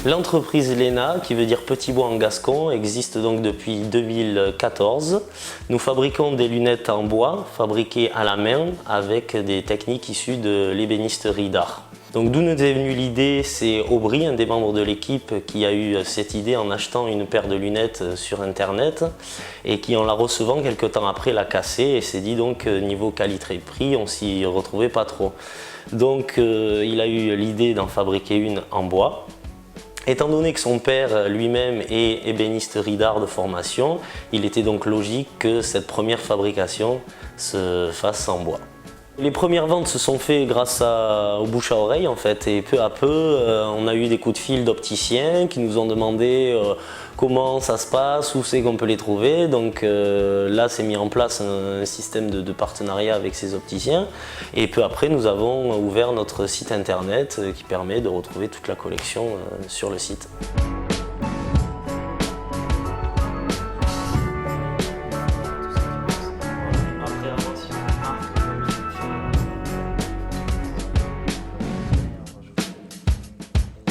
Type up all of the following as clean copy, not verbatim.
L'entreprise Léna, qui veut dire Petit Bois en gascon, existe donc depuis 2014. Nous fabriquons des lunettes en bois, fabriquées à la main, avec des techniques issues de l'ébénisterie d'art. Donc d'où nous est venue l'idée, c'est Aubry, un des membres de l'équipe, qui a eu cette idée en achetant une paire de lunettes sur internet et qui, en la recevant quelques temps après, l'a cassée et s'est dit donc niveau qualité-prix, on s'y retrouvait pas trop. Donc il a eu l'idée d'en fabriquer une en bois. Étant donné que son père lui-même est ébénisterie d'art de formation, il était donc logique que cette première fabrication se fasse en bois. Les premières ventes se sont faites grâce au bouche à oreille en fait, et peu à peu on a eu des coups de fil d'opticiens qui nous ont demandé comment ça se passe, où c'est qu'on peut les trouver. Donc là s'est mis en place un système de partenariat avec ces opticiens, et peu après nous avons ouvert notre site internet qui permet de retrouver toute la collection sur le site.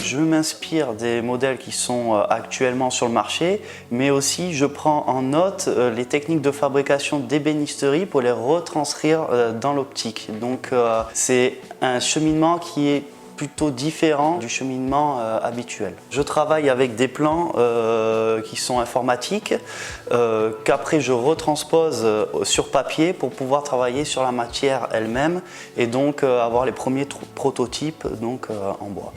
Je m'inspire des modèles qui sont actuellement sur le marché, mais aussi je prends en note les techniques de fabrication d'ébénisterie pour les retranscrire dans l'optique. Donc c'est un cheminement qui est plutôt différent du cheminement habituel. Je travaille avec des plans qui sont informatiques, qu'après je retranspose sur papier pour pouvoir travailler sur la matière elle-même et donc avoir les premiers prototypes donc, en bois.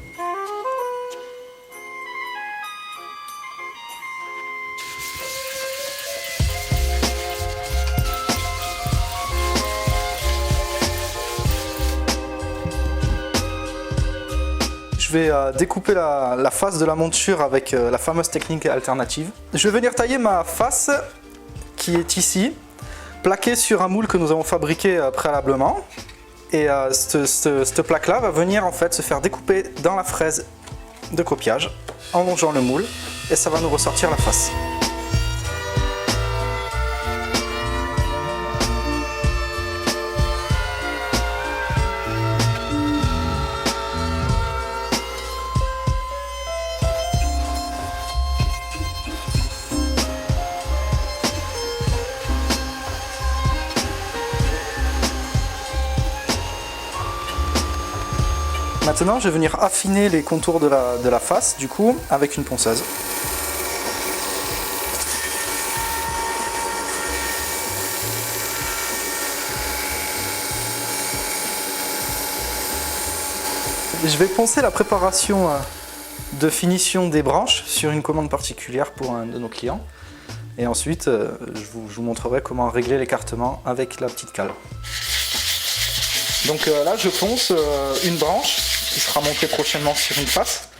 Je vais découper la face de la monture avec la fameuse technique alternative. Je vais venir tailler ma face qui est ici, plaquée sur un moule que nous avons fabriqué préalablement. Et cette plaque-là va venir en fait se faire découper dans la fraise de copiage en longeant le moule et ça va nous ressortir la face. Maintenant, je vais venir affiner les contours de la face, du coup, avec une ponceuse. Je vais poncer la préparation de finition des branches sur une commande particulière pour un de nos clients. Et ensuite, je vous montrerai comment régler l'écartement avec la petite cale. Donc là, je ponce une branche qui sera montée prochainement sur une face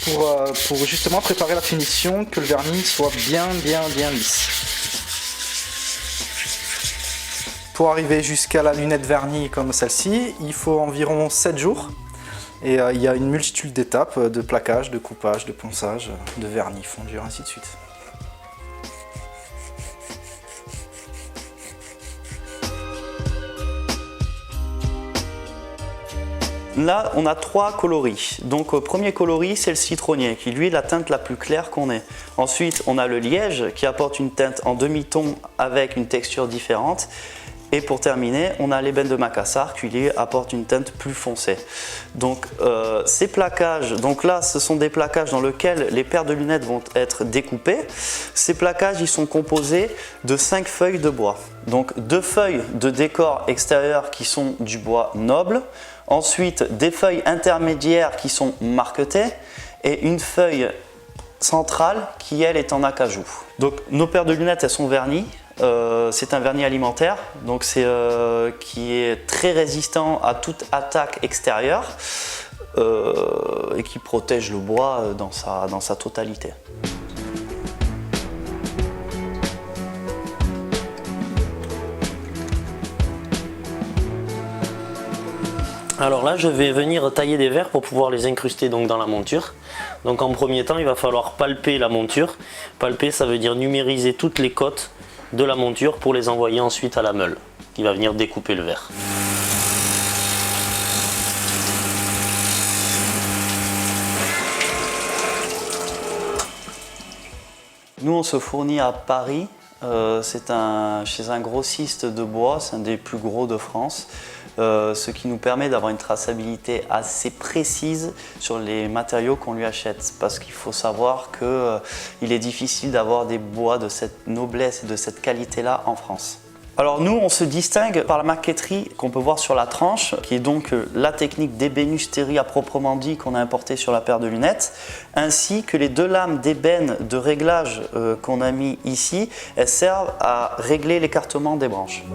pour justement préparer la finition, que le vernis soit bien lisse. Pour arriver jusqu'à la lunette vernie comme celle-ci, il faut environ 7 jours. Et il y a une multitude d'étapes de plaquage, de coupage, de ponçage, de vernis fondu, ainsi de suite. Là, on a 3 coloris. Donc, premier coloris, c'est le citronnier, qui lui est la teinte la plus claire qu'on ait. Ensuite, on a le liège, qui apporte une teinte en demi-ton avec une texture différente. Et pour terminer, on a l'ébène de Macassar, qui lui apporte une teinte plus foncée. Donc, ces plaquages, donc là, ce sont des plaquages dans lesquels les paires de lunettes vont être découpées. Ces plaquages, ils sont composés de 5 feuilles de bois. Donc, 2 feuilles de décor extérieur qui sont du bois noble. Ensuite, des feuilles intermédiaires qui sont marquetées et une feuille centrale qui, elle, est en acajou. Donc, nos paires de lunettes, elles sont vernies. C'est un vernis alimentaire, donc qui est très résistant à toute attaque extérieure et qui protège le bois dans sa totalité. Alors là, je vais venir tailler des verres pour pouvoir les incruster donc dans la monture. Donc en premier temps, il va falloir palper la monture. Palper, ça veut dire numériser toutes les cotes de la monture pour les envoyer ensuite à la meule, qui va venir découper le verre. Nous, on se fournit à Paris. C'est chez un grossiste de bois, c'est un des plus gros de France, ce qui nous permet d'avoir une traçabilité assez précise sur les matériaux qu'on lui achète. Parce qu'il faut savoir qu'il est difficile d'avoir des bois de cette noblesse et de cette qualité-là en France. Alors nous, on se distingue par la marqueterie qu'on peut voir sur la tranche, qui est donc la technique d'ébénisterie à proprement dit qu'on a importée sur la paire de lunettes, ainsi que les deux lames d'ébène de réglage qu'on a mis ici, elles servent à régler l'écartement des branches.